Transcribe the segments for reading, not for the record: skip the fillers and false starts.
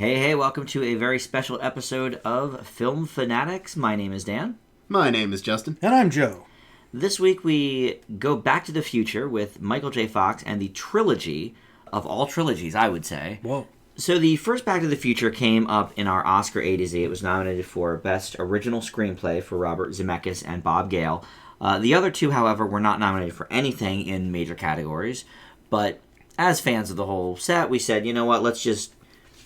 Hey, welcome to a very special episode of Film Fanatics. My name is Dan. My name is Justin. And I'm Joe. This week we go back to the future with Michael J. Fox and the trilogy of all trilogies, I would say. Whoa. So the first Back to the Future came up in our Oscar A to Z. It was nominated for Best Original Screenplay for Robert Zemeckis and Bob Gale. The other two, however, were not nominated for anything in major categories. But as fans of the whole set, we said, you know what, let's just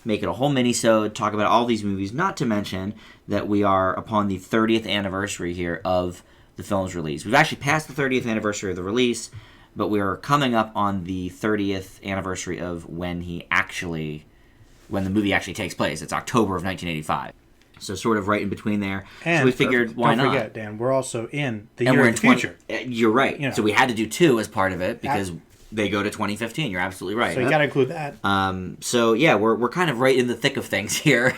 make it a whole minisode, talk about all these movies, not to mention that we are upon the 30th anniversary here of the film's release. We've actually passed the 30th anniversary of the release, but we are coming up on the 30th anniversary of when the movie actually takes place. It's October of 1985. So sort of right in between there. And so we figured, why not? Don't forget, Dan, we're also in the and year we're of the future. You're right. You know. So we had to do two as part of it because they go to 2015. You're absolutely right. So you got to include that. So yeah, we're kind of right in the thick of things here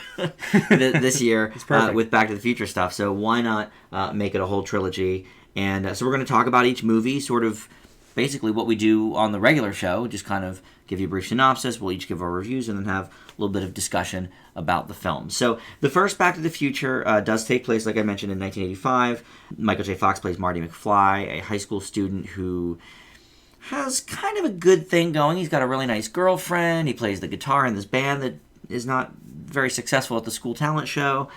this year with Back to the Future stuff. So why not make it a whole trilogy? And so we're going to talk about each movie, sort of basically what we do on the regular show, just kind of give you a brief synopsis. We'll each give our reviews and then have a little bit of discussion about the film. So the first Back to the Future does take place, like I mentioned, in 1985. Michael J. Fox plays Marty McFly, a high school student who has kind of a good thing going. He's got a really nice girlfriend. He plays the guitar in this band that is not very successful at the school talent show.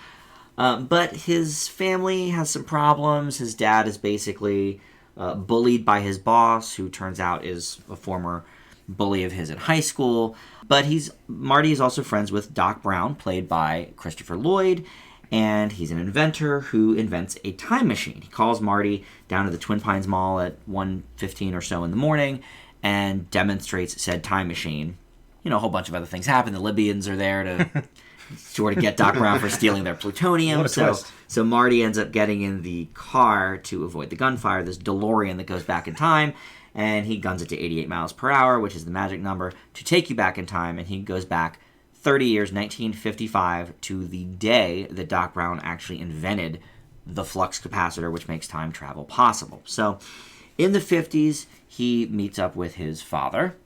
But his family has some problems. His dad is basically bullied by his boss, who turns out is a former bully of his in high school. But Marty is also friends with Doc Brown, played by Christopher Lloyd, and he's an inventor who invents a time machine. He calls Marty down to the Twin Pines Mall at 1:15 or so in the morning and demonstrates said time machine. You know, a whole bunch of other things happen. The Libyans are there to sort of get Doc Brown for stealing their plutonium. What a twist. So Marty ends up getting in the car to avoid the gunfire, this DeLorean that goes back in time, and he guns it to 88 miles per hour, which is the magic number, to take you back in time, and he goes back 30 years, 1955, to the day that Doc Brown actually invented the flux capacitor, which makes time travel possible. So in the 50s, he meets up with his father,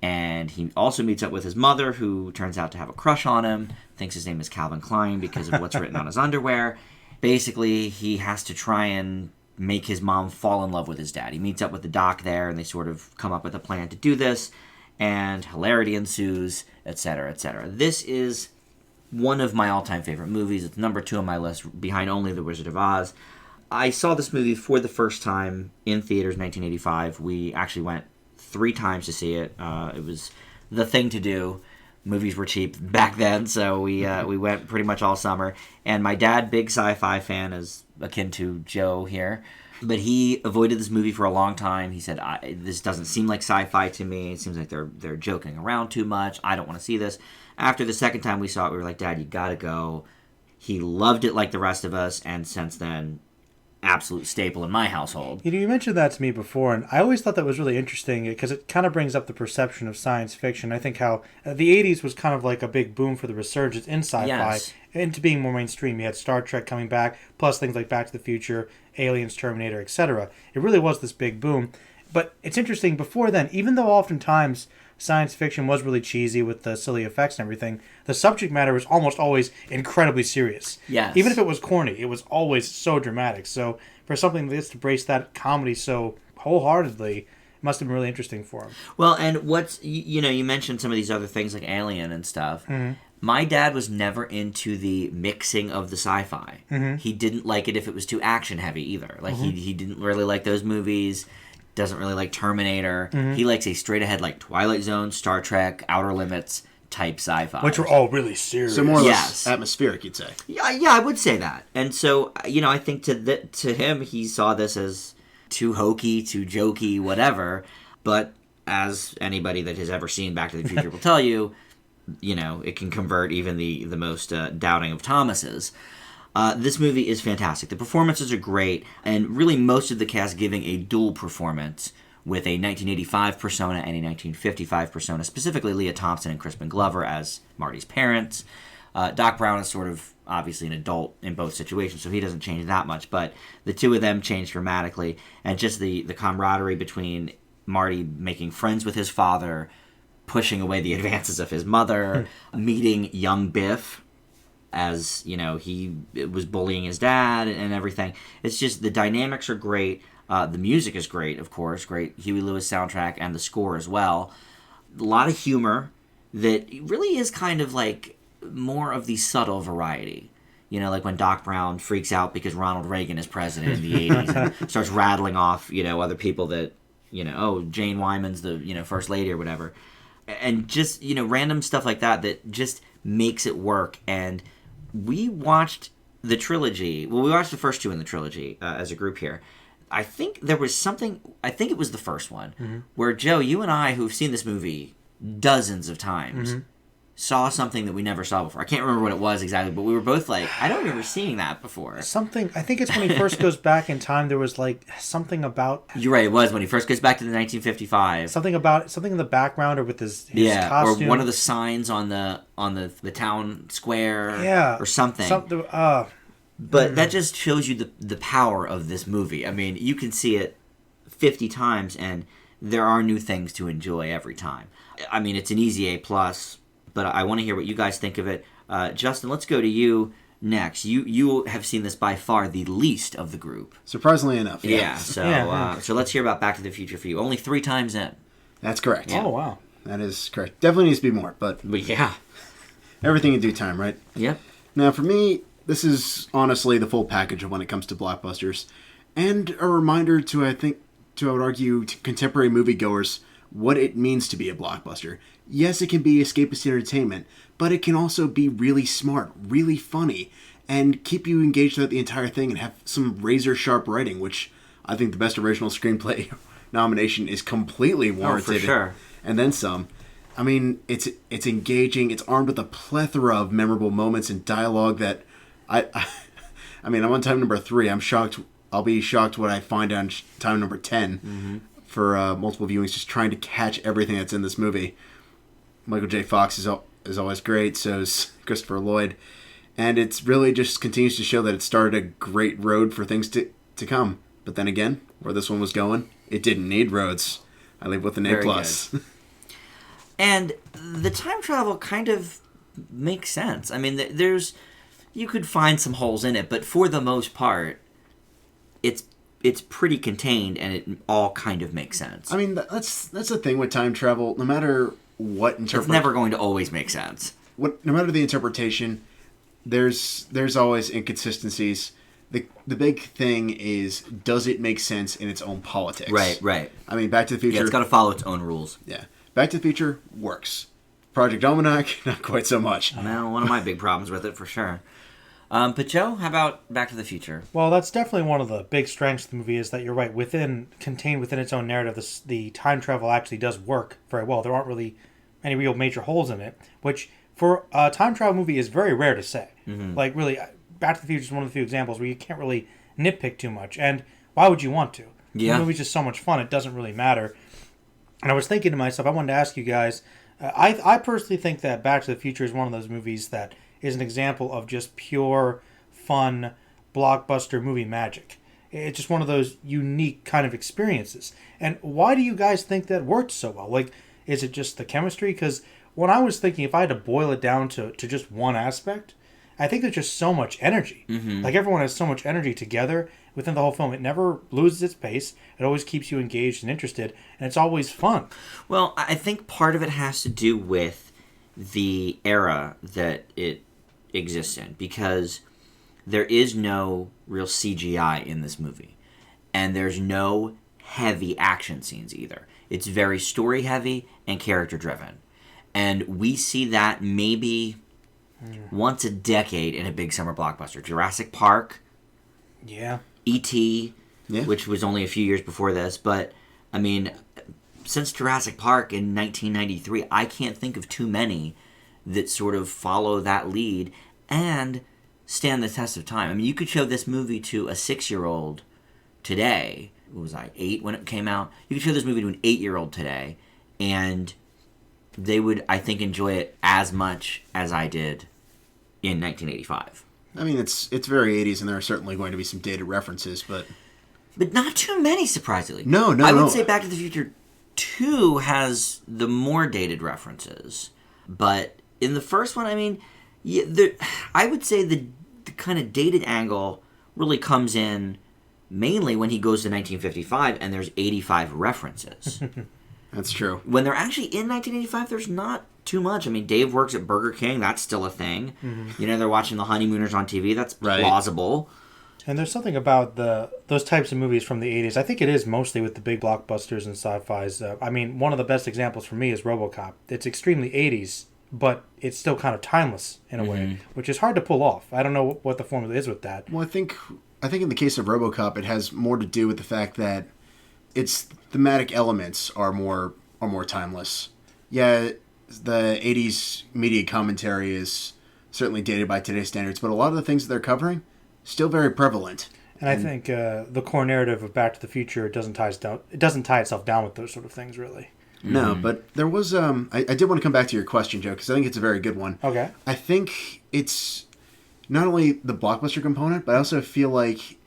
and he also meets up with his mother, who turns out to have a crush on him, thinks his name is Calvin Klein because of what's written on his underwear. Basically, he has to try and make his mom fall in love with his dad. He meets up with the doc there, and they sort of come up with a plan to do this, and hilarity ensues, etc., etc. This is one of my all-time favorite movies. It's number 2 on my list, behind only The Wizard of Oz. I saw this movie for the first time in theaters in 1985. We actually went 3 times to see it. It was the thing to do. Movies were cheap back then, so we went pretty much all summer. And my dad, big sci-fi fan, is akin to Joe here, but he avoided this movie for a long time. He said, this doesn't seem like sci-fi to me. It seems like they're joking around too much. I don't want to see this. After the second time we saw it, we were like, Dad, you gotta go. He loved it like the rest of us, and since then, absolute staple in my household. You mentioned that to me before, and I always thought that was really interesting because it kind of brings up the perception of science fiction. I think how the 80s was kind of like a big boom for the resurgence in sci-fi Yes. into being more mainstream. You had Star Trek coming back, plus things like Back to the Future, Aliens, Terminator, etc. It really was this big boom. But it's interesting, before then, even though oftentimes science fiction was really cheesy with the silly effects and everything, the subject matter was almost always incredibly serious. Yes. Even if it was corny, it was always so dramatic. So for something like this to embrace that comedy so wholeheartedly, it must have been really interesting for him. Well, and you mentioned some of these other things like Alien and stuff. Mm-hmm. My dad was never into the mixing of the sci-fi. Mm-hmm. He didn't like it if it was too action heavy either. Like he didn't really like those movies. Doesn't really like Terminator. Mm-hmm. He likes a straight ahead like Twilight Zone, Star Trek, Outer Limits type sci-fi. Which were all really serious. So more or Yes. less atmospheric, you'd say. Yeah, I would say that. And so, I think to him, he saw this as too hokey, too jokey, whatever. But as anybody that has ever seen Back to the Future will tell you, it can convert even the most doubting of Thomases. This movie is fantastic. The performances are great, and really most of the cast giving a dual performance with a 1985 persona and a 1955 persona, specifically Leah Thompson and Crispin Glover as Marty's parents. Doc Brown is sort of obviously an adult in both situations, so he doesn't change that much, but the two of them change dramatically, and just the camaraderie between Marty making friends with his father, pushing away the advances of his mother, meeting young Biff as, he was bullying his dad and everything. It's just the dynamics are great. The music is great, of course. Great Huey Lewis soundtrack and the score as well. A lot of humor that really is kind of like more of the subtle variety. Like when Doc Brown freaks out because Ronald Reagan is president in the 80s and starts rattling off, other people that, Jane Wyman's the, first lady or whatever. And just, random stuff like that just makes it work. And we watched the trilogy. Well, we watched the first two in the trilogy as a group here. I think there was something, I think it was the first one, where Joe, you and I, who've seen this movie dozens of times, saw something that we never saw before. I can't remember what it was exactly, but we were both like, I don't remember seeing that before. I think it's when he first goes back in time, there was like something about... You're right, it was when he first goes back to the 1955. Something in the background or with his costume. Or one of the signs on the town square, or something. But that just shows you the power of this movie. I mean, you can see it 50 times, and there are new things to enjoy every time. I mean, it's an easy A+, but I want to hear what you guys think of it. Justin, let's go to you next. You have seen this by far the least of the group. Surprisingly enough, yeah. So let's hear about Back to the Future for you. Only 3 times in. That's correct. Yeah. Oh, wow. That is correct. Definitely needs to be more, but yeah. Everything in due time, right? Yep. Now, for me, this is honestly the full package of when it comes to blockbusters, and a reminder to, I would argue, to contemporary moviegoers what it means to be a blockbuster. Yes, it can be escapist entertainment, but it can also be really smart, really funny, and keep you engaged throughout the entire thing and have some razor-sharp writing, which I think the Best Original Screenplay nomination is completely warranted. Oh, for sure. And then some. I mean, it's engaging. It's armed with a plethora of memorable moments and dialogue that I mean, I'm on time number 3. I'm shocked. I'll be shocked what I find on time number 10 for multiple viewings, just trying to catch everything that's in this movie. Michael J. Fox is always great. So is Christopher Lloyd. And it's really just continues to show that it started a great road for things to come. But then again, where this one was going, it didn't need roads. I leave with an A+. And the time travel kind of makes sense. I mean, you could find some holes in it, but for the most part, it's pretty contained, and it all kind of makes sense. I mean, that's the thing with time travel. No matter what interpretation, it's never going to always make sense. No matter the interpretation, there's always inconsistencies. The big thing is, does it make sense in its own politics? Right. I mean, Back to the Future... Yeah, it's got to follow its own rules. Yeah. Back to the Future works. Project Almanac, not quite so much. Well, one of my big problems with it, for sure. But Joe, how about Back to the Future? Well, that's definitely one of the big strengths of the movie, is that you're right, contained within its own narrative, the time travel actually does work very well. There aren't really any real major holes in it, which for a time travel movie is very rare to say. Mm-hmm. Like, really, Back to the Future is one of the few examples where you can't really nitpick too much, and why would you want to? Yeah. The movie's just so much fun, it doesn't really matter. And I was thinking to myself, I wanted to ask you guys, I personally think that Back to the Future is one of those movies that is an example of just pure, fun, blockbuster movie magic. It's just one of those unique kind of experiences. And why do you guys think that worked so well? Like, is it just the chemistry? Because when I was thinking, if I had to boil it down to just one aspect, I think there's just so much energy. Mm-hmm. Like, everyone has so much energy together within the whole film. It never loses its pace. It always keeps you engaged and interested, and it's always fun. Well, I think part of it has to do with the era that it exists in, because there is no real CGI in this movie, and there's no heavy action scenes either. It's very story heavy and character driven, and we see that maybe once a decade in a big summer blockbuster. Jurassic Park, E.T., which was only a few years before this, but I mean, since Jurassic Park in 1993, I can't think of too many that sort of follow that lead and stand the test of time. I mean, you could show this movie to a 6-year-old today. What was I, 8 when it came out? You could show this movie to an 8-year-old today, and they would, I think, enjoy it as much as I did in 1985. I mean, it's very 80s, and there are certainly going to be some dated references, but not too many, surprisingly. No. I would say Back to the Future 2 has the more dated references, but in the first one, I mean, I would say the kind of dated angle really comes in mainly when he goes to 1955 and there's 85 references. That's true. When they're actually in 1985, there's not too much. I mean, Dave works at Burger King. That's still a thing. You know, they're watching The Honeymooners on TV. That's plausible. And there's something about those types of movies from the 80s. I think it is mostly with the big blockbusters and sci-fis. I mean, one of the best examples for me is RoboCop. It's extremely 80s, but it's still kind of timeless in a way, which is hard to pull off. I don't know what the formula is with that. Well, I think in the case of RoboCop, it has more to do with the fact that its thematic elements are more timeless. Yeah, the 80s media commentary is certainly dated by today's standards, but a lot of the things that they're covering still very prevalent. And I think the core narrative of Back to the Future doesn't tie itself down with those sort of things, really. No, but there was I did want to come back to your question, Joe, because I think it's a very good one. Okay. I think it's not only the blockbuster component, but I also feel like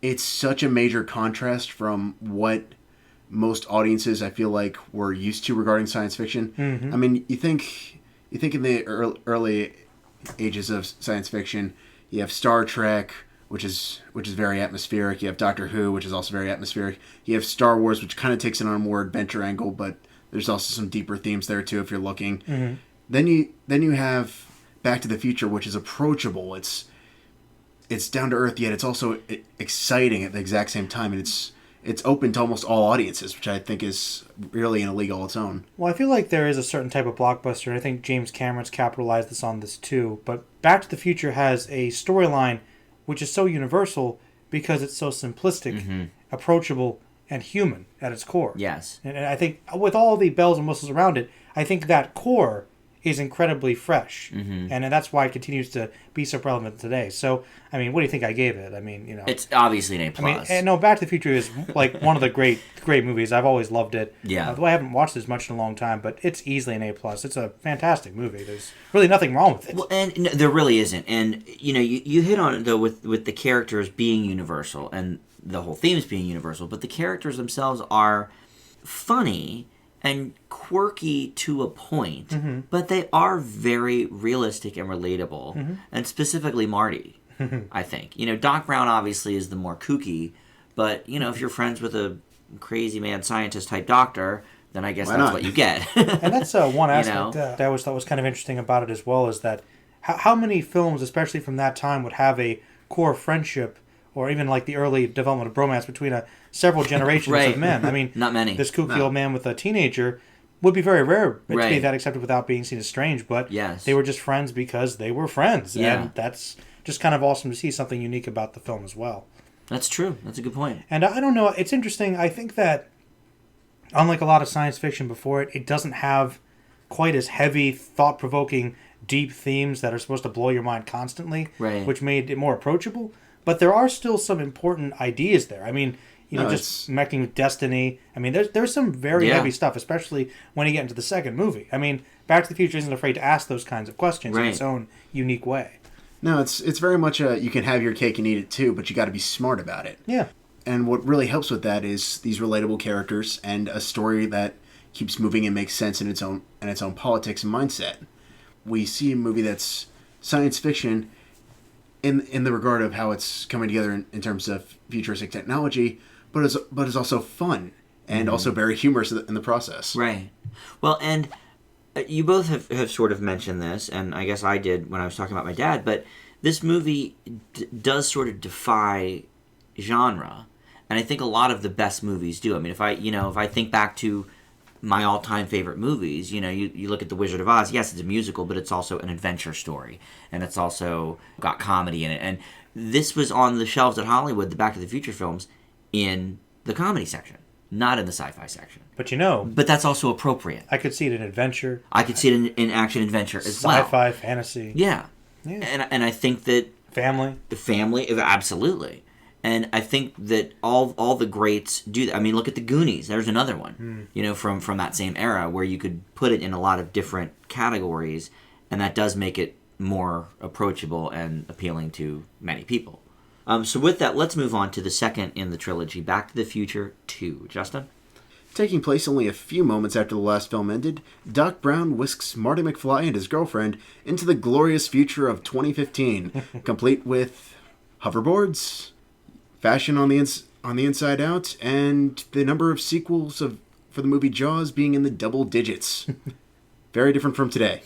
it's such a major contrast from what most audiences, I feel like, were used to regarding science fiction. I mean, you think in the early ages of science fiction, you have Star Trek, which is very atmospheric. You have Doctor Who, which is also very atmospheric. You have Star Wars, which kind of takes it on a more adventure angle, but there's also some deeper themes there too if you're looking. Then you have Back to the Future, which is approachable. It's down to earth, yet it's also exciting at the exact same time, and it's open to almost all audiences, which I think is really in a league all its own. Well, I feel like there is a certain type of blockbuster, and I think James Cameron's capitalized on this too. But Back to the Future has a storyline which is so universal because it's so simplistic, approachable, and human at its core. Yes. And I think with all the bells and whistles around it, I think that core is incredibly fresh. And that's why it continues to be so relevant today. So, I mean, what do you think I gave it? I mean, you know. It's obviously an A+. I mean, and no, Back to the Future is like one of the great movies. I've always loved it. Yeah. Though I haven't watched it as much in a long time, but it's easily an A+. It's a fantastic movie. There's really nothing wrong with it. Well, and no, there really isn't. And, you know, you hit on it, though, with the characters being universal and the whole themes being universal, but the characters themselves are funny and quirky to a point, but they are very realistic and relatable, and specifically Marty, I think. You know, Doc Brown obviously is the more kooky, but, you know, if you're friends with a crazy mad scientist type doctor, then I guess that's what you get. And that's one aspect that I always thought was kind of interesting about it as well, is that how many films, especially from that time, would have a core friendship or even like the early development of bromance between several generations of men. I mean, not many. This kooky old man with a teenager would be very rare to be that accepted without being seen as strange, but they were just friends because they were friends. Yeah. And that's just kind of awesome to see something unique about the film as well. That's true. That's a good point. And I don't know, it's interesting. I think that unlike a lot of science fiction before it, it doesn't have quite as heavy, thought-provoking, deep themes that are supposed to blow your mind constantly, which made it more approachable. But there are still some important ideas there. I mean, you know, just messing with destiny. I mean, there's some very heavy stuff, especially when you get into the second movie. I mean, Back to the Future isn't afraid to ask those kinds of questions in its own unique way. No, it's very much you can have your cake and eat it too, but you got to be smart about it. Yeah. And what really helps with that is these relatable characters and a story that keeps moving and makes sense in its own politics and mindset. We see a movie that's science fiction in the regard of how it's coming together in terms of futuristic technology, but is also fun and also very humorous in the process. Right. Well, and you both have sort of mentioned this, and I guess I did when I was talking about my dad, but this movie does sort of defy genre, and I think a lot of the best movies do. I mean, if I think back to my all-time favorite movies, you know, you look at The Wizard of Oz, yes, it's a musical, but it's also an adventure story, and it's also got comedy in it, and this was on the shelves at Hollywood, the Back to the Future films, in the comedy section, not in the sci-fi section. But you know... But that's also appropriate. I could see it in adventure. I could see it in action-adventure as well. Sci-fi, fantasy. Yeah. And I think that... Family, absolutely. And I think that all the greats do that. I mean, look at the Goonies. There's another one, you know, from that same era where you could put it in a lot of different categories, and that does make it more approachable and appealing to many people. So with that, let's move on to the second in the trilogy, Back to the Future 2. Justin? Taking place only a few moments after the last film ended, Doc Brown whisks Marty McFly and his girlfriend into the glorious future of 2015, complete with hoverboards, fashion on the inside out, and the number of sequels for the movie Jaws being in the double digits. Very different from today.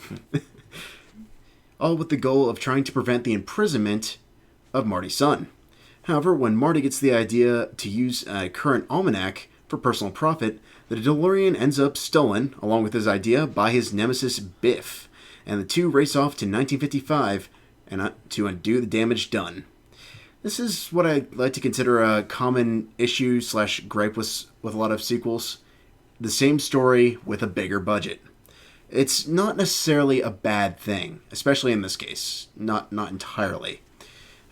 All with the goal of trying to prevent the imprisonment of Marty's son. However, when Marty gets the idea to use a current almanac for personal profit, the DeLorean ends up stolen, along with his idea, by his nemesis Biff, and the two race off to 1955 to undo the damage done. This is what I like to consider a common issue / gripe with a lot of sequels. The same story with a bigger budget. It's not necessarily a bad thing, especially in this case. Not entirely.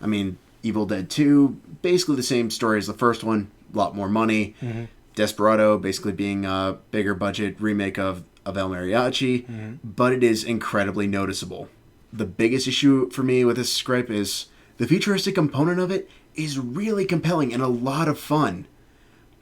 I mean, Evil Dead 2, basically the same story as the first one, a lot more money. Mm-hmm. Desperado, basically being a bigger budget remake of El Mariachi, but it is incredibly noticeable. The biggest issue for me with this gripe is the futuristic component of it is really compelling and a lot of fun.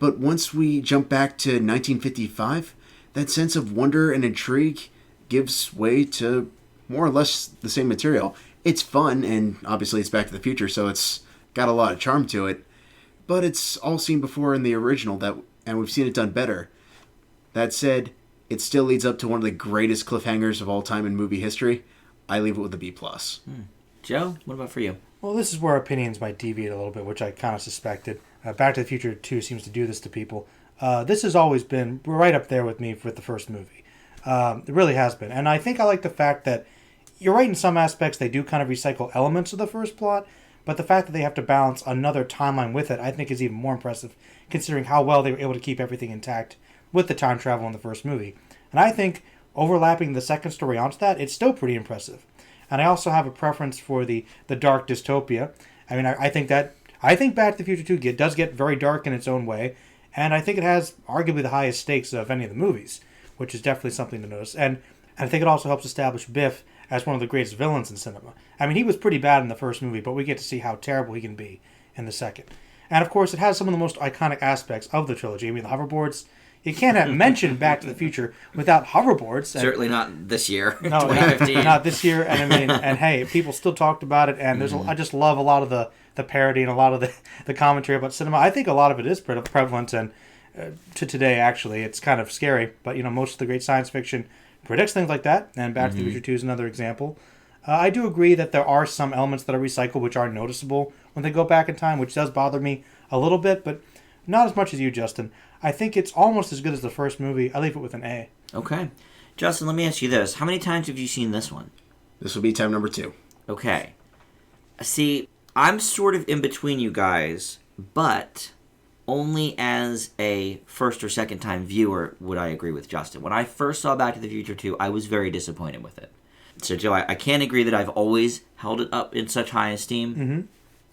But once we jump back to 1955, that sense of wonder and intrigue gives way to more or less the same material. It's fun, and obviously it's Back to the Future, so it's got a lot of charm to it. But it's all seen before in the original, and we've seen it done better. That said, it still leads up to one of the greatest cliffhangers of all time in movie history. I leave it with a B+. Joe, what about for you? Well, this is where opinions might deviate a little bit, which I kind of suspected. Back to the Future 2 seems to do this to people. This has always been right up there with me with the first movie. It really has been. And I think I like the fact that, you're right in some aspects, they do kind of recycle elements of the first plot, but the fact that they have to balance another timeline with it, I think is even more impressive, considering how well they were able to keep everything intact with the time travel in the first movie. And I think overlapping the second story onto that, it's still pretty impressive. And I also have a preference for the dark dystopia. I mean, I think Back to the Future 2 does get very dark in its own way, and I think it has arguably the highest stakes of any of the movies, which is definitely something to notice. And I think it also helps establish Biff as one of the greatest villains in cinema. I mean, he was pretty bad in the first movie, but we get to see how terrible he can be in the second. And of course, it has some of the most iconic aspects of the trilogy. I mean, the hoverboards. You can't have mentioned Back to the Future without hoverboards. Certainly not this year, no, 2015. Not this year. And I mean, and hey, people still talked about it. And there's, I just love a lot of the parody and a lot of the commentary about cinema. I think a lot of it is prevalent, and to today, actually, it's kind of scary. But most of the great science fiction predicts things like that. And Back to the Future 2 is another example. I do agree that there are some elements that are recycled which are noticeable when they go back in time, which does bother me a little bit, but not as much as you, Justin. I think it's almost as good as the first movie. I leave it with an A. Okay. Justin, let me ask you this. How many times have you seen this one? This will be time number 2. Okay. See, I'm sort of in between you guys, but only as a first or second time viewer would I agree with Justin. When I first saw Back to the Future 2, I was very disappointed with it. So, Joe, I can't agree that I've always held it up in such high esteem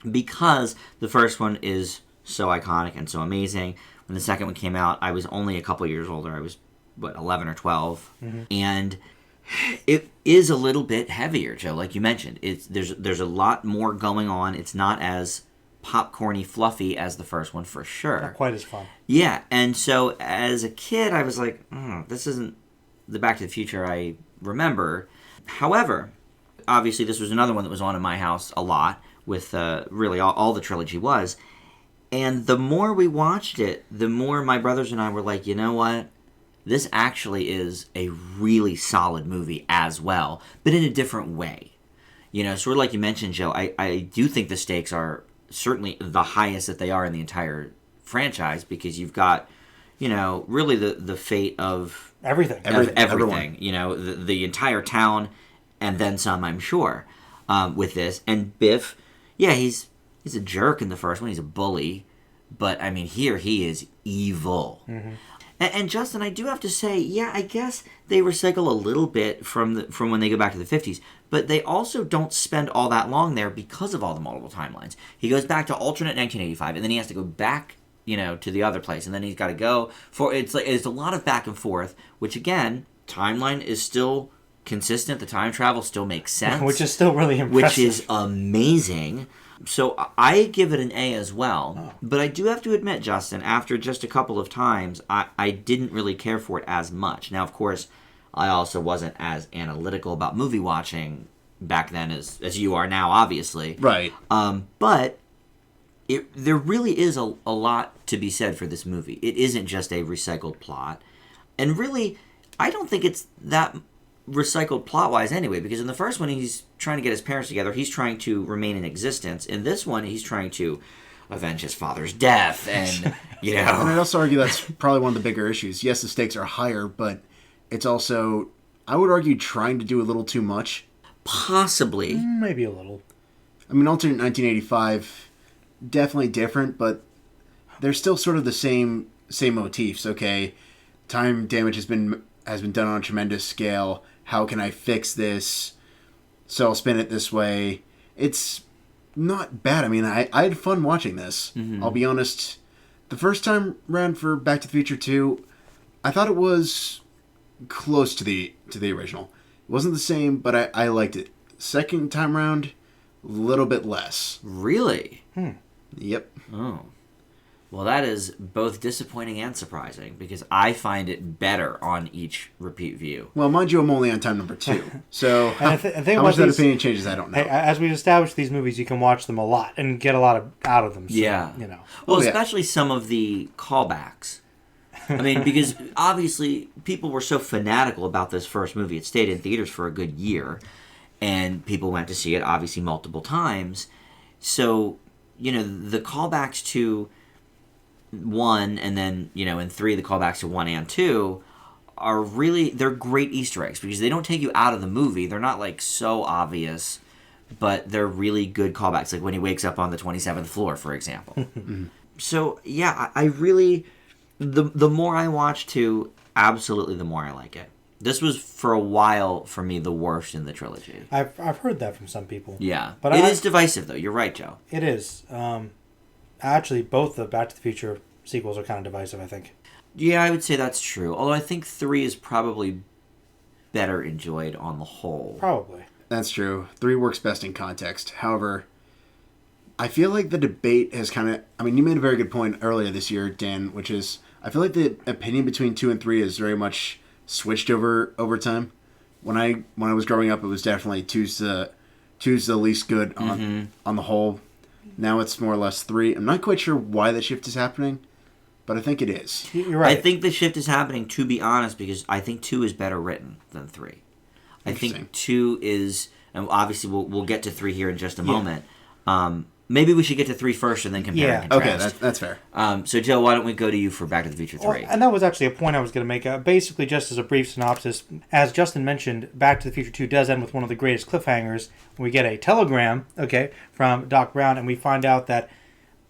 because the first one is so iconic and so amazing. When the second one came out, I was only a couple years older. I was, 11 or 12. And it is a little bit heavier, Joe, like you mentioned. There's a lot more going on. It's not as popcorny fluffy as the first one, for sure. Not quite as fun. Yeah, and so as a kid, I was like, this isn't the Back to the Future I remember. However, obviously this was another one that was on in my house a lot, with really all the trilogy was. And the more we watched it, the more my brothers and I were like, you know what? This actually is a really solid movie as well, but in a different way. Sort of like you mentioned, Joe, I do think the stakes are certainly the highest that they are in the entire franchise, because you've got, really the fate of everything. Everything. The entire town, and then some, I'm sure, with this. And Biff, yeah, he's a jerk in the first one. He's a bully. But, I mean, here he is evil. And Justin, I do have to say, yeah, I guess they recycle a little bit from when they go back to the 50s. But they also don't spend all that long there because of all the multiple timelines. He goes back to alternate 1985, and then he has to go back, to the other place. And then he's got to go for... It's a lot of back and forth, which, again, timeline is still consistent. The time travel still makes sense. Which is still really impressive. Which is amazing. So I give it an A as well. But I do have to admit, Justin, after just a couple of times, I didn't really care for it as much. Now, of course, I also wasn't as analytical about movie watching back then as you are now, obviously. Right. But there really is a lot to be said for this movie. It isn't just a recycled plot. And really, I don't think it's that recycled plot-wise anyway, because in the first one, he's trying to get his parents together. He's trying to remain in existence. In this one, he's trying to avenge his father's death, and, you know... And I'd also argue that's probably one of the bigger issues. Yes, the stakes are higher, but it's also, I would argue, trying to do a little too much. Possibly. Maybe a little. I mean, alternate 1985, definitely different, but they're still sort of the same motifs, okay? Time damage has been done on a tremendous scale. How can I fix this? So I'll spin it this way. It's not bad. I mean, I had fun watching this. Mm-hmm. I'll be honest. The first time round for Back to the Future 2, I thought it was close to the original. It wasn't the same, but I liked it. Second time round, a little bit less. Really? Yep. Oh. Well, that is both disappointing and surprising, because I find it better on each repeat view. Well, mind you, I'm only on time number 2. So how much that opinion changes, I don't know. Hey, as we've established these movies, you can watch them a lot and get a lot out of them. So, yeah. You know. Well, especially some of the callbacks. I mean, because obviously people were so fanatical about this first movie. It stayed in theaters for a good year, and people went to see it, obviously, multiple times. So, you know, the callbacks to 1, and then, you know, in 3, the callbacks to 1 and 2 are really, they're great Easter eggs, because they don't take you out of the movie. They're not, like, so obvious, but they're really good callbacks, like when he wakes up on the 27th floor, for example. So, yeah, I really, the more I watch 2, absolutely the more I like it. This was, for a while, for me, the worst in the trilogy. I've heard that from some people. Yeah. But it is divisive, though. You're right, Joe. It is. Actually, both the Back to the Future sequels are kind of divisive, I think. Yeah, I would say that's true. Although I think 3 is probably better enjoyed on the whole. Probably. That's true. 3 works best in context. However, I feel like the debate has kind of... I mean, you made a very good point earlier this year, Dan, which is... I feel like the opinion between 2 and 3 is very much switched over time. When I was growing up, it was definitely 2's the least good on the whole. Now it's more or less 3. I'm not quite sure why the shift is happening, but I think it is. You're right. I think the shift is happening, to be honest, because I think 2 is better written than 3. I think 2 is, and obviously we'll get to 3 here in just a moment. Maybe we should get to 3 first and then compare and contrast. Okay, that's fair. So, Joe, why don't we go to you for Back to the Future 3? Well, and that was actually a point I was going to make. Basically, just as a brief synopsis, as Justin mentioned, Back to the Future 2 does end with one of the greatest cliffhangers. We get a telegram, from Doc Brown, and we find out that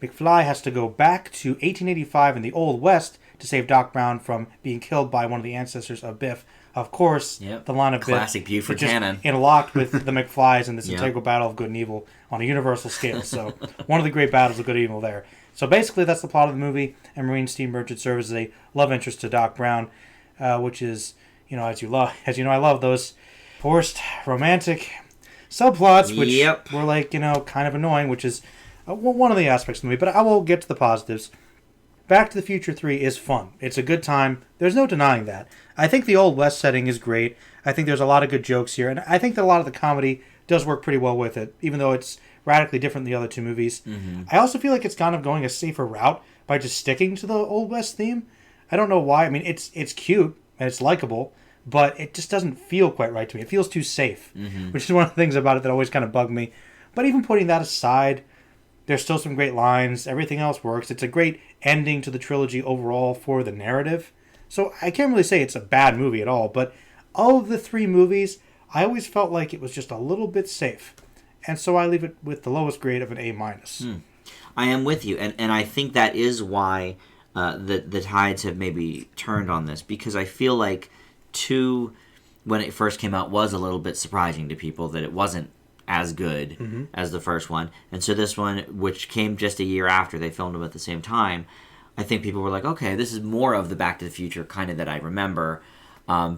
McFly has to go back to 1885 in the Old West to save Doc Brown from being killed by one of the ancestors of Biff. Of course, the line of classic Biff Buford just canon interlocked with the McFlys in this integral battle of good and evil on a universal scale. So one of the great battles of good and evil there. So basically, that's the plot of the movie. And Marine Steam Merchant serves as a love interest to Doc Brown, which is, as you know, I love those forced romantic subplots, which were like, kind of annoying, which is one of the aspects of the movie. But I will get to the positives. Back to the Future 3 is fun. It's a good time. There's no denying that. I think the Old West setting is great. I think there's a lot of good jokes here. And I think that a lot of the comedy does work pretty well with it, even though it's radically different than the other 2 movies. I also feel like it's kind of going a safer route by just sticking to the Old West theme. I don't know why. I mean, it's cute and it's likable, but it just doesn't feel quite right to me. It feels too safe, which is one of the things about it that always kind of bugged me. But even putting that aside, there's still some great lines. Everything else works. It's a great ending to the trilogy overall for the narrative. So I can't really say it's a bad movie at all, but of the 3 movies, I always felt like it was just a little bit safe. And so I leave it with the lowest grade of an A-. I am with you, and I think that is why the tides have maybe turned on this, because I feel like 2, when it first came out, was a little bit surprising to people that it wasn't as good as the first one. And so this one, which came just a year after, they filmed them at the same time, I think people were like, okay, this is more of the Back to the Future kind of that I remember,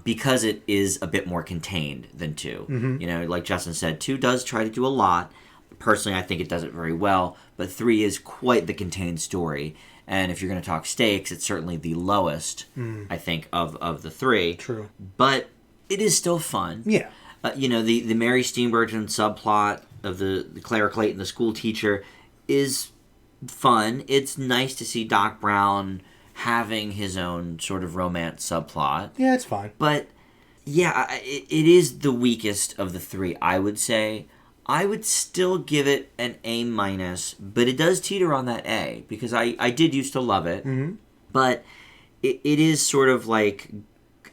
because it is a bit more contained than 2. Like Justin said, 2 does try to do a lot, Personally, I think it does it very well, but 3 is quite the contained story. And if you're going to talk stakes, it's certainly the lowest, I think, of the 3. True. But it is still fun. Yeah. The Mary Steenburgen subplot of the Clara Clayton, the school teacher, is fun. It's nice to see Doc Brown having his own sort of romance subplot. Yeah, it's fine. But, yeah, it is the weakest of the 3, I would say. I would still give it an A-, but it does teeter on that A, because I did used to love it. Mm-hmm. But it is sort of like,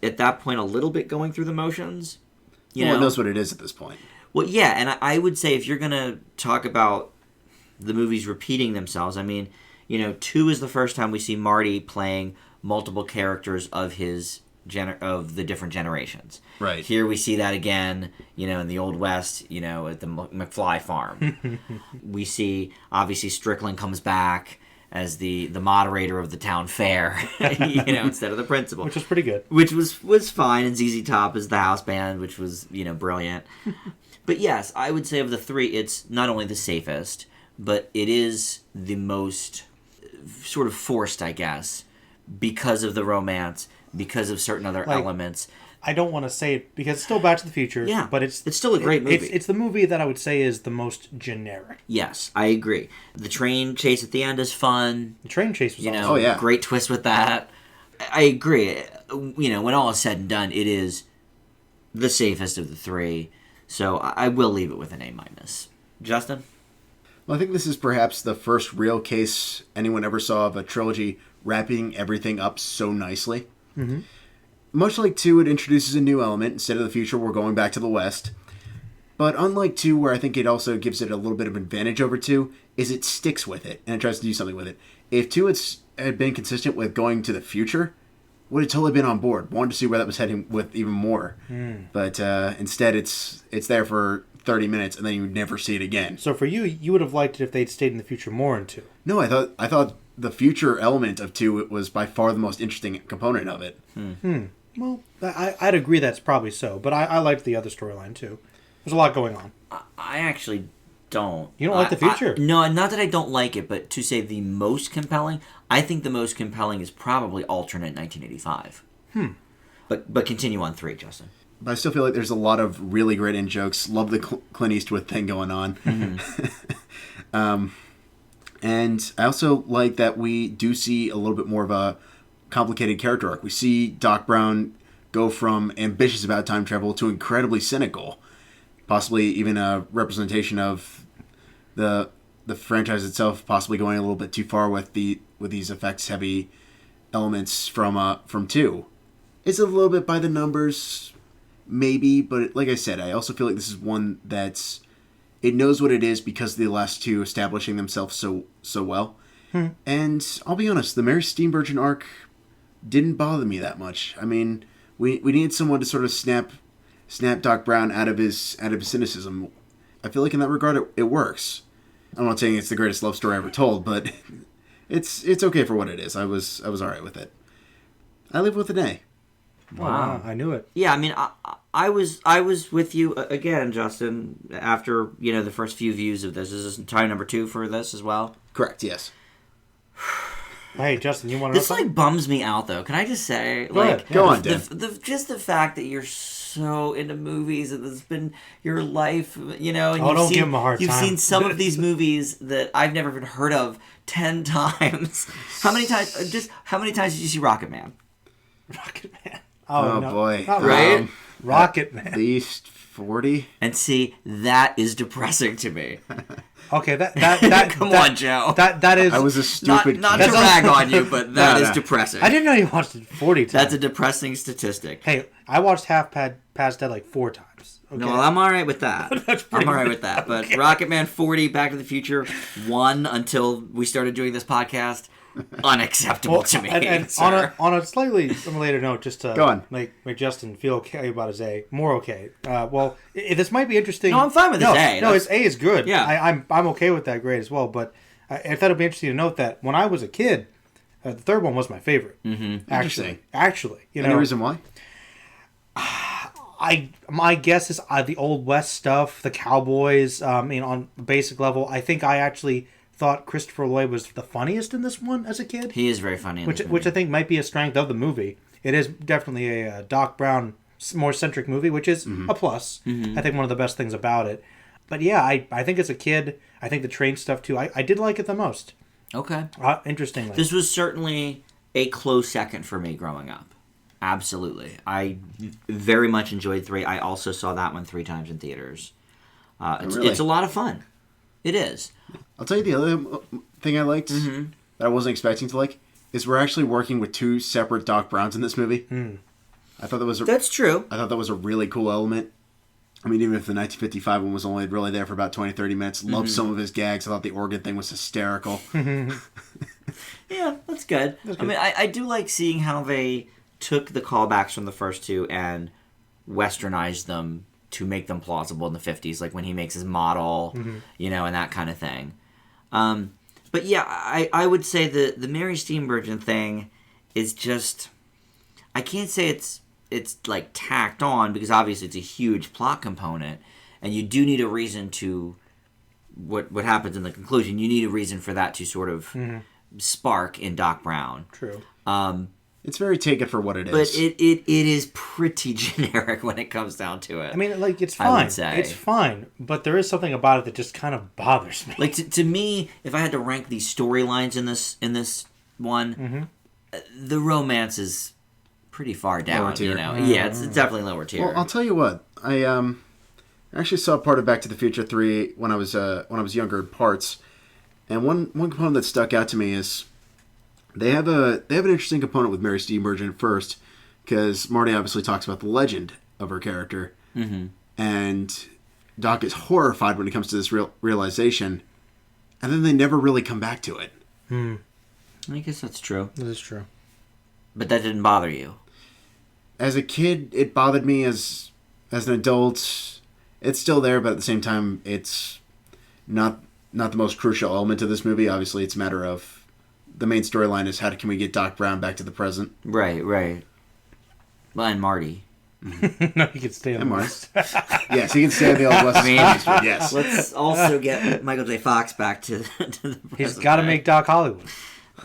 at that point, a little bit going through the motions. It knows what it is at this point. Well, yeah, and I would say if you're going to talk about the movies repeating themselves, I mean, 2 is the first time we see Marty playing multiple characters of his of the different generations. Right. Here we see that again, in the Old West, at the McFly farm. We see, obviously, Strickland comes back as the moderator of the town fair, instead of the principal. Which was pretty good. Which was fine, and ZZ Top is the house band, which was, brilliant. But yes, I would say of the 3, it's not only the safest, but it is the most sort of forced, I guess, because of the romance, because of certain other elements. I don't want to say it because it's still Back to the Future. Yeah, but it's still a great movie. It's the movie that I would say is the most generic. Yes, I agree. The train chase at the end is fun. The train chase was awesome. Great twist with that. I agree. When all is said and done, it is the safest of the 3. So I will leave it with an A-. Justin? Well, I think this is perhaps the first real case anyone ever saw of a trilogy wrapping everything up so nicely. Mm-hmm. Much like 2, it introduces a new element. Instead of the future, we're going back to the West. But unlike 2, where I think it also gives it a little bit of advantage over 2, is it sticks with it, and it tries to do something with it. If 2 had been consistent with going to the future, would have totally been on board. Wanted to see where that was heading with even more. But instead, it's there for 30 minutes, and then you would never see it again. So for you, you would have liked it if they'd stayed in the future more in 2. No, I thought the future element of 2 was by far the most interesting component of it. Well, I'd agree that's probably so, but I liked the other storyline too. There's a lot going on. I actually don't. You don't like the future? No, not that I don't like it, but to say the most compelling, I think the most compelling is probably alternate 1985. But continue on 3, Justin. But I still feel like there's a lot of really great in-jokes. Love the Clint Eastwood thing going on. And I also like that we do see a little bit more of a complicated character arc. We see Doc Brown go from ambitious about time travel to incredibly cynical. Possibly even a representation of the franchise itself possibly going a little bit too far with these effects-heavy elements from 2. It's a little bit by the numbers, maybe, but like I said, I also feel like this is one that's... It knows what it is because of the last 2 establishing themselves so well. And I'll be honest, the Mary Steenburgen arc didn't bother me that much. I mean, we needed someone to sort of snap Doc Brown out of his cynicism. I feel like in that regard it works. I'm not saying it's the greatest love story ever told, but it's okay for what it is. I was all right with it. I live with an A. Wow, I knew it. Yeah, I mean, I was with you again, Justin. After the first few views of this, is this time number 2 for this as well? Correct. Yes. Hey, Justin, you want to? This bums me out, though. Can I just say, Go on, Dan. Just the fact that you're so into movies and it's been your life, and don't give him a hard time. You've seen some of these movies that I've never even heard of 10 times. How many times did you see Rocket Man? Rocket Man. Oh no, boy. Not right? Rocket Man. At least 40. And see, that is depressing to me. Okay, that Come on, Joe. That is. I was a stupid not kid. to rag on you, but that is depressing. I didn't know you watched it 40 times. That's a depressing statistic. Hey, I watched Half Past Dead like 4 times. Okay? No, I'm all right with that. I'm all right with that. But okay. Rocket Man 40, Back to the Future 1 until we started doing this podcast, unacceptable to me. And on a slightly unrelated note, just to Go on. make Justin feel okay about his A, more okay. This might be interesting. No, I'm fine with his A. No, his A is good. Yeah, I'm okay with that grade as well. But I thought it'd be interesting to note that when I was a kid, the third one was my favorite. Mm-hmm. Actually, Any reason why? My guess is the Old West stuff, the cowboys. On the basic level, I think I actually thought Christopher Lloyd was the funniest in this one as a kid. He is very funny in this movie. Which I think might be a strength of the movie. It is definitely a Doc Brown more centric movie, which is a plus. I think one of the best things about it. But yeah, I think as a kid, I think the train stuff too, I did like it the most. Okay. Interestingly. This was certainly a close second for me growing up. Absolutely. I very much enjoyed 3. I also saw that one 3 times in theaters. It's a lot of fun. It is. I'll tell you the other thing I liked that I wasn't expecting to like is we're actually working with 2 separate Doc Browns in this movie. I thought that's true. I thought that was a really cool element. I mean, even if the 1955 one was only really there for about 20, 30 minutes, loved some of his gags. I thought the organ thing was hysterical. Yeah, that's good. I mean, I do like seeing how they took the callbacks from the first 2 and westernized them to make them plausible in the 50s, like when he makes his model, and that kind of thing. But yeah, I would say the Mary Steenburgen thing is just... I can't say it's like tacked on, because obviously it's a huge plot component, and you do need a reason to... What happens in the conclusion, you need a reason for that to sort of spark in Doc Brown. True. It's very taken for what it is. But it is pretty generic when it comes down to it. I mean, like, it's fine. I would say. It's fine, but there is something about it that just kind of bothers me. Like, to me, if I had to rank these storylines in this one, the romance is pretty far down, lower tier. Yeah, it's definitely lower tier. Well, I'll tell you what. I actually saw part of Back to the Future 3 when I was younger in parts, and one component that stuck out to me is they have an interesting component with Mary Steenburgen at first, because Marty obviously talks about the legend of her character, and Doc is horrified when it comes to this realization, and then they never really come back to it. I guess that's true. That is true. But that didn't bother you. As a kid, it bothered me. As an adult, it's still there, but at the same time, it's not the most crucial element of this movie. Obviously, it's a matter of the main storyline is how can we get Doc Brown back to the present. Right. Well, and Marty. No, he can stay on the West. Yes, he can stay on the Old West. Yes. Let's also get Michael J. Fox back to the present. He's got to make Doc Hollywood.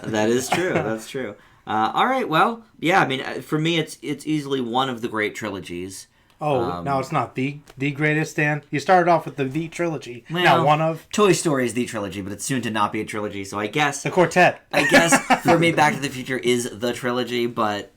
That is true. That's true. All right. Well, yeah. I mean, for me, it's easily one of the great trilogies. Oh, now it's not the greatest, Dan. You started off with the trilogy. Well, now one of. Toy Story is the trilogy, but it's soon to not be a trilogy. So I guess the quartet. I guess for me, Back to the Future is the trilogy, but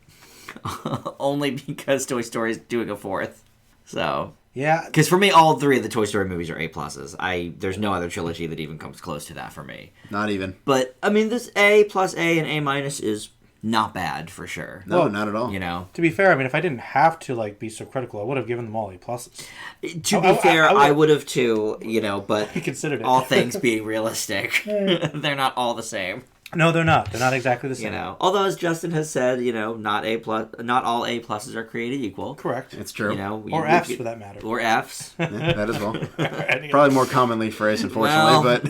only because Toy Story is doing a 4th. So yeah, because for me, all 3 of the Toy Story movies are A+. There's no other trilogy that even comes close to that for me. Not even. But I mean, this A+, A, and A- is not bad for sure. No, not at all. To be fair, I mean, if I didn't have to be so critical, I would have given them all A+. To be fair, I would have too. But I considered it. All things being realistic, they're not all the same. No, they're not. They're not exactly the same. Although as Justin has said, not all A pluses are created equal. Correct. It's true. Or Fs for that matter. Or Fs. Yeah, that as well. Probably more commonly phrased, unfortunately.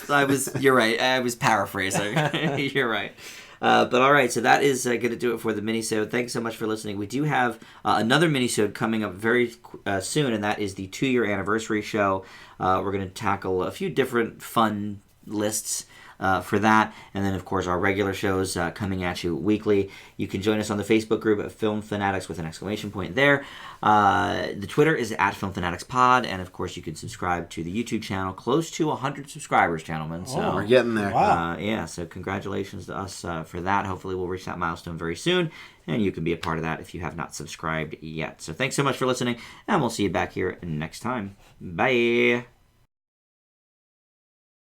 But you're right. I was paraphrasing. You're right. But all right, so that is going to do it for the Minisode. Thanks so much for listening. We do have another Minisode coming up very soon, and that is the 2-year anniversary show. We're going to tackle a few different fun lists for that, and then of course our regular shows coming at you weekly. You can join us on the Facebook group at Film Fanatics with an exclamation point there. The Twitter is at Film Fanatics Pod, and of course you can subscribe to the YouTube channel, close to 100 subscribers, gentlemen. So we're getting there. Wow. So congratulations to us for that. Hopefully we'll reach that milestone very soon, and you can be a part of that if you have not subscribed yet. So thanks so much for listening, and we'll see you back here next time. Bye.